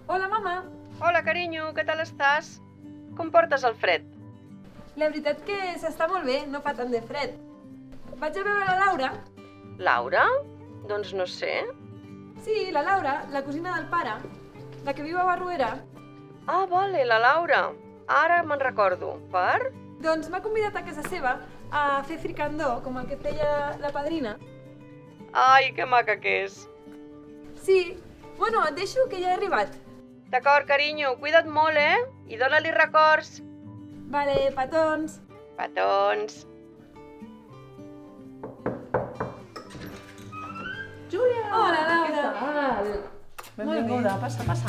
Hola, mamà. Hola, carinyo, què tal estàs? Com portes el fred? La veritat que s'està molt bé, no fa tant de fred. Vaig a veure la Laura. Laura? Doncs no sé. Sí, la Laura, la cosina del pare, la que viu a Barruera. Ah, vale, la Laura. Ara me'n recordo. Per? Doncs m'ha convidat a casa seva a fer fricandó, com el que feia la padrina. Ai, que maca que és. Sí. Bueno, et deixo, que ja he arribat. D'acord, carinyo, cuida't molt, I dóna-li records. Vale, petons. Petons. Júlia! Hola, Laura. Què tal? Benvinguda, passa, passa.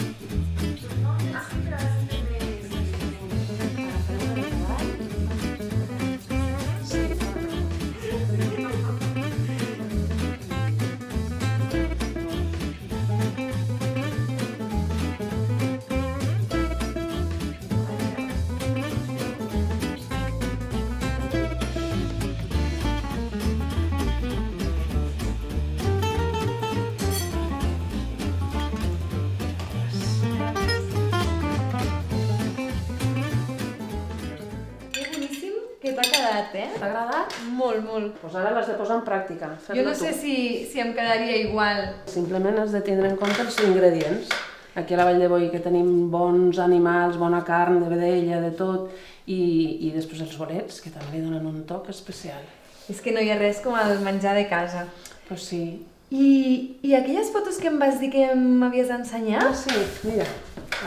Que t'ha quedat, T'ha agradat? Molt, molt. Doncs ara l'has de posar en pràctica. Jo no sé si em quedaria igual. Simplement has de tindre en compte els ingredients. Aquí a la Vall de Boí que tenim bons animals, bona carn, de vedella, de tot, i després els bolets, que també li donen un toc especial. És que no hi ha res com el menjar de casa. Pues sí. I aquelles fotos que em vas dir que m'havies d'ensenyar? Ah, sí, mira,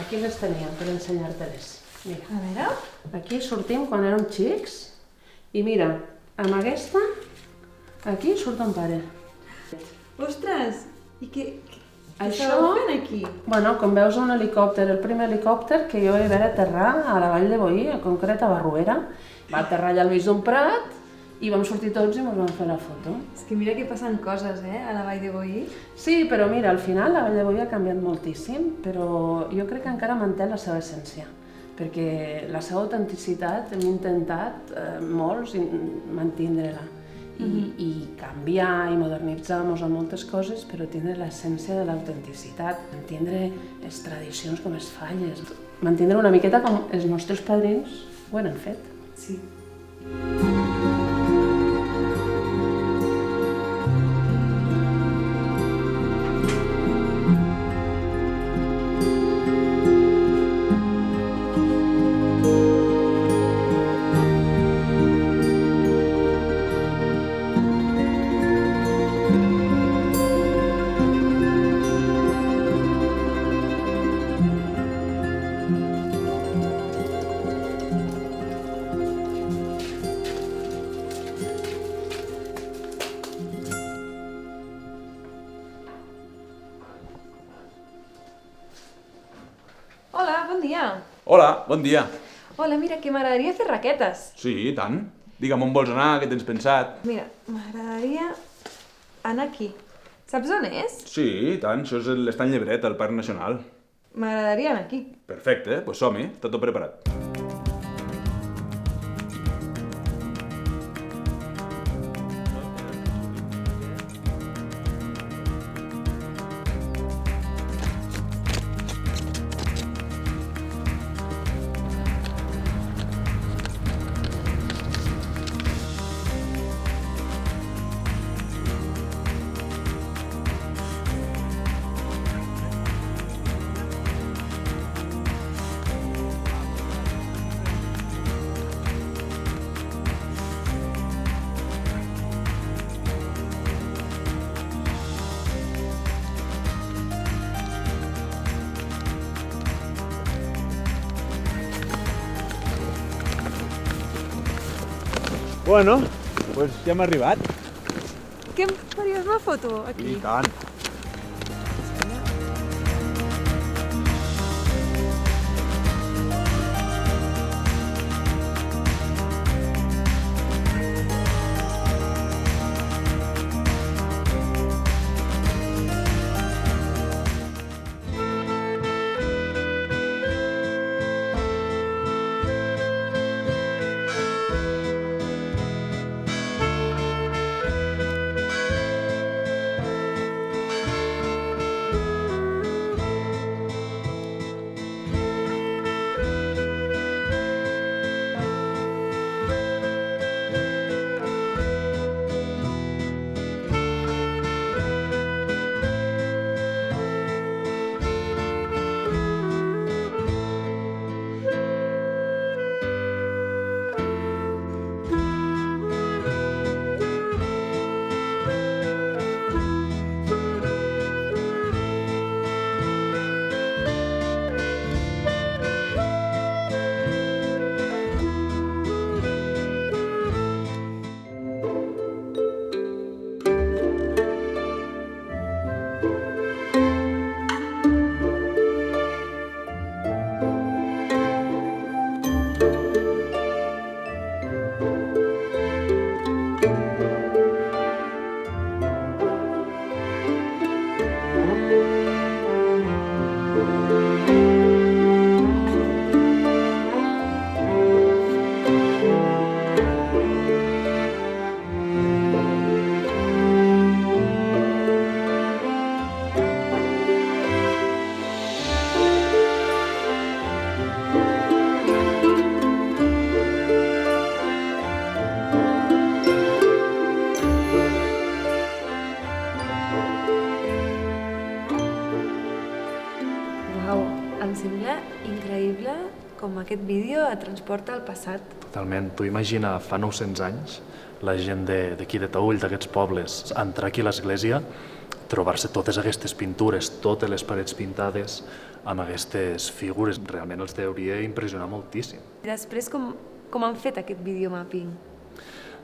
aquí les tenia per ensenyar-te-les. Mira. A veure... Aquí sortim quan érem xics i mira, amb aquesta, aquí surt ton pare. Ostres! I què Això... estàveu fent aquí? Bueno, com veus un helicòpter, el primer helicòpter que jo vaig veure aterrar a la Vall de Boí, en concret a Barruera. Va aterrar allà al mig d'un prat i vam sortir tots i ens vam fer la foto. És que mira que passen coses, a la Vall de Boí. Sí, però mira, al final la Vall de Boí ha canviat moltíssim, però jo crec que encara manté la seva essència. Perquè la seva autenticitat hem intentat molts mantindre-la i canviar i modernitzar-nos en moltes coses, però tindre l'essència de l'autenticitat, mantindre les tradicions com es falles, mantindre una miqueta com els nostres padrins ho han fet. Sí. Hola, bon dia. Hola, mira, que m'agradaria fer raquetes. Sí, i tant. Digue'm on vols anar, què tens pensat. Mira, m'agradaria anar aquí. Saps on és? Sí, i tant, això és l'Estany Llebret, al Parc Nacional. M'agradaria anar aquí. Perfecte, doncs som-hi, està tot preparat. Bueno, doncs ja hem arribat. Què em faries una foto aquí? I tant. Em sembla increïble com aquest vídeo et transporta al passat. Totalment. Tu imagina, fa 900 anys, la gent d'aquí de Taüll, d'aquests pobles, entrar aquí a l'església, trobar-se totes aquestes pintures, totes les parets pintades, amb aquestes figures, realment els hauria impressionat moltíssim. I després, com han fet aquest videomapping?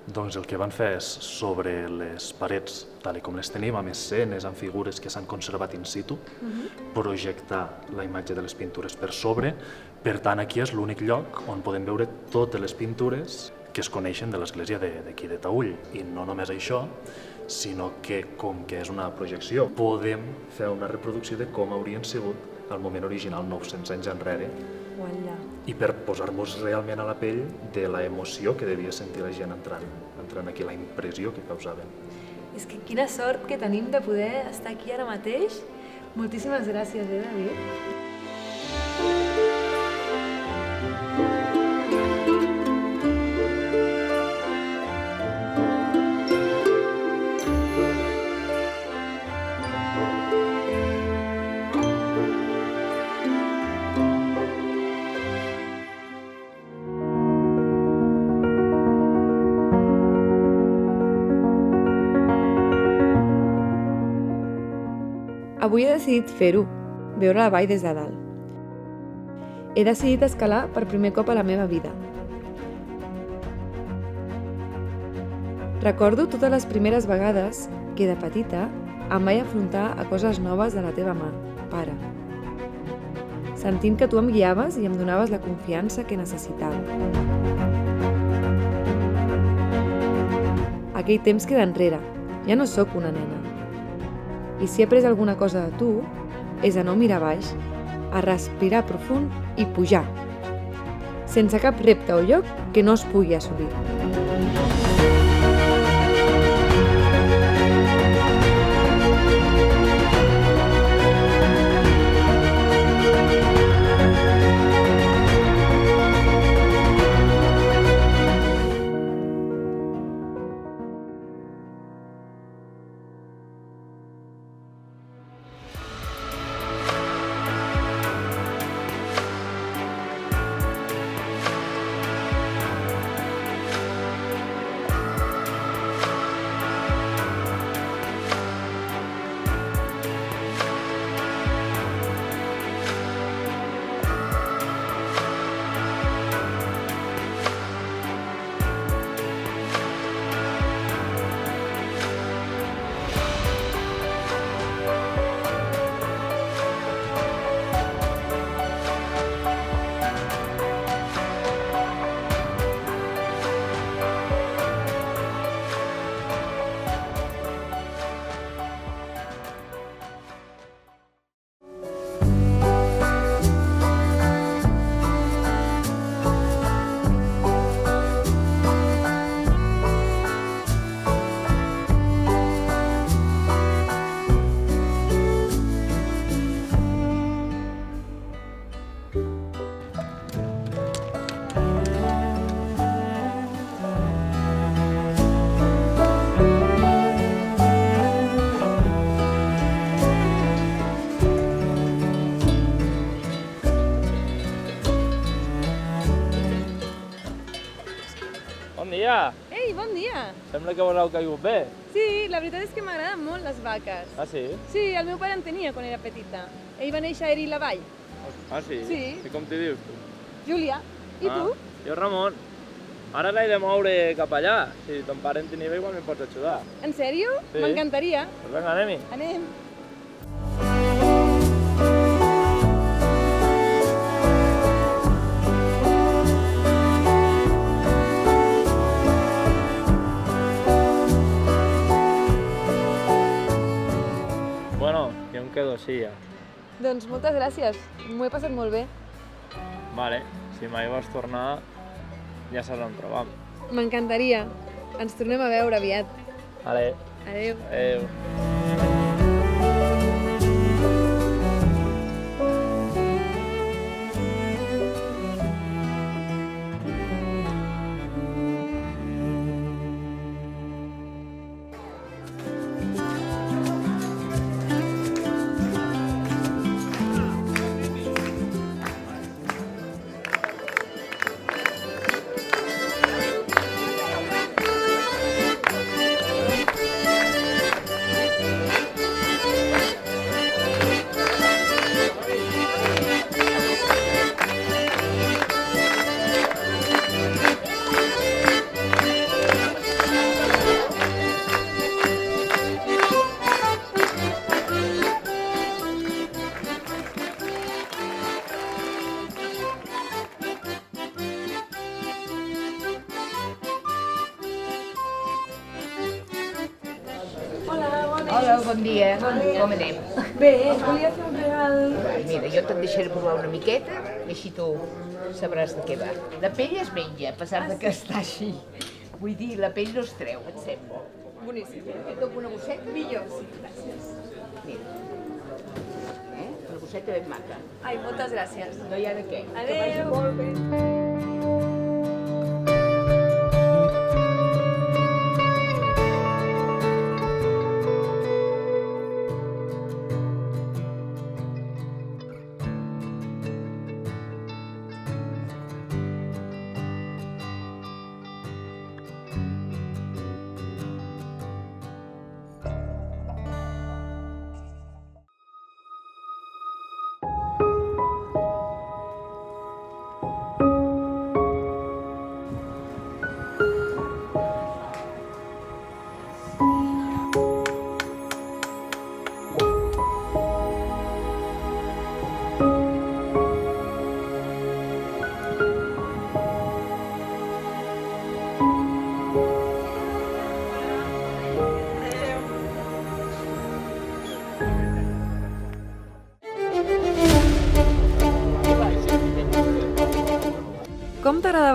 Doncs el que van fer és, sobre les parets, tal com les tenim, amb escenes, amb figures que s'han conservat in situ, projectar la imatge de les pintures per sobre. Per tant, aquí és l'únic lloc on podem veure totes les pintures que es coneixen de l'església d'aquí de Taüll. I no només això, sinó que, com que és una projecció, podem fer una reproducció de com haurien sigut al moment original 900 anys enrere, i per posar-nos realment a la pell de la emoció que devia sentir la gent entrant aquí, la impressió que causaven. És que quina sort que tenim de poder estar aquí ara mateix. Moltíssimes gràcies, David? Avui he decidit fer-ho, veure la vall des de dalt. He decidit escalar per primer cop a la meva vida. Recordo totes les primeres vegades que, de petita, em vaig afrontar a coses noves de la teva mà, pare. sentint que tu em guiaves i em donaves la confiança que necessitava. Aquell temps queda enrere, ja no sóc una nena. I si he après alguna cosa de tu, és a no mirar baix, a respirar profund i pujar, sense cap repte o lloc que no es pugui assolir. Bon dia! Ei, bon dia! Sembla que vos heu caigut bé. Sí, la veritat és que m'agraden molt les vaques. Ah, sí? Sí, el meu pare en tenia quan era petita. Ell va néixer a Eri la Vall. Ah, sí? Sí. I com t'hi dius, tu? Júlia, i tu? Jo, Ramon. Ara l'he de moure cap allà. Si ton pare en tenia bé, igual em pots ajudar. En sèrio? Sí. M'encantaria. Pues vinga, anem-hi. Anem. Bueno, jo em quedo així ja. Doncs moltes gràcies, m'ho he passat molt bé. Vale, si mai vols tornar, ja saps on trobam. M'encantaria. Ens tornem a veure aviat. Vale, Adéu. adéu. Hola, bon dia. Com anem? Bé, volia fer un regal... Mira, jo te'n deixaré provar una miqueta i així tu sabràs de què va. La pell es menja, a pesar de que està així. Vull dir, la pell no es treu, et sembla. Boníssim. Et dono una bosseta? Millor, sí, gràcies. Mira. Una bosseta ben maca. Ai, moltes gràcies. No hi ha de què. Que Adéu. vagi molt bé.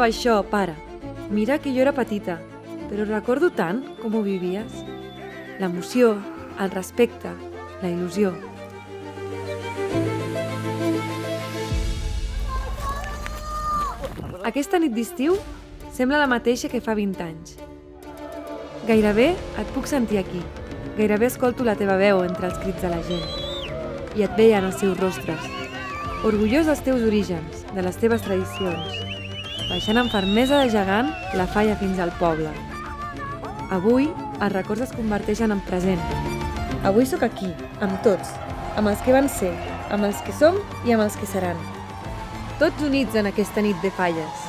recordava això, pare. Mira que jo era petita, però recordo tant com ho vivies. L'emoció, el respecte, la il·lusió. Aquesta nit d'estiu sembla la mateixa que fa 20 anys. Gairebé et puc sentir aquí. Gairebé escolto la teva veu entre els crits de la gent. I et veia en els seus rostres. Orgullós dels teus orígens, de les teves tradicions. Baixant amb fermesa de gegant la falla fins al poble. Avui, els records es converteixen en present. Avui sóc aquí, amb tots, amb els que van ser, amb els que som i amb els que seran. Tots units en aquesta nit de falles.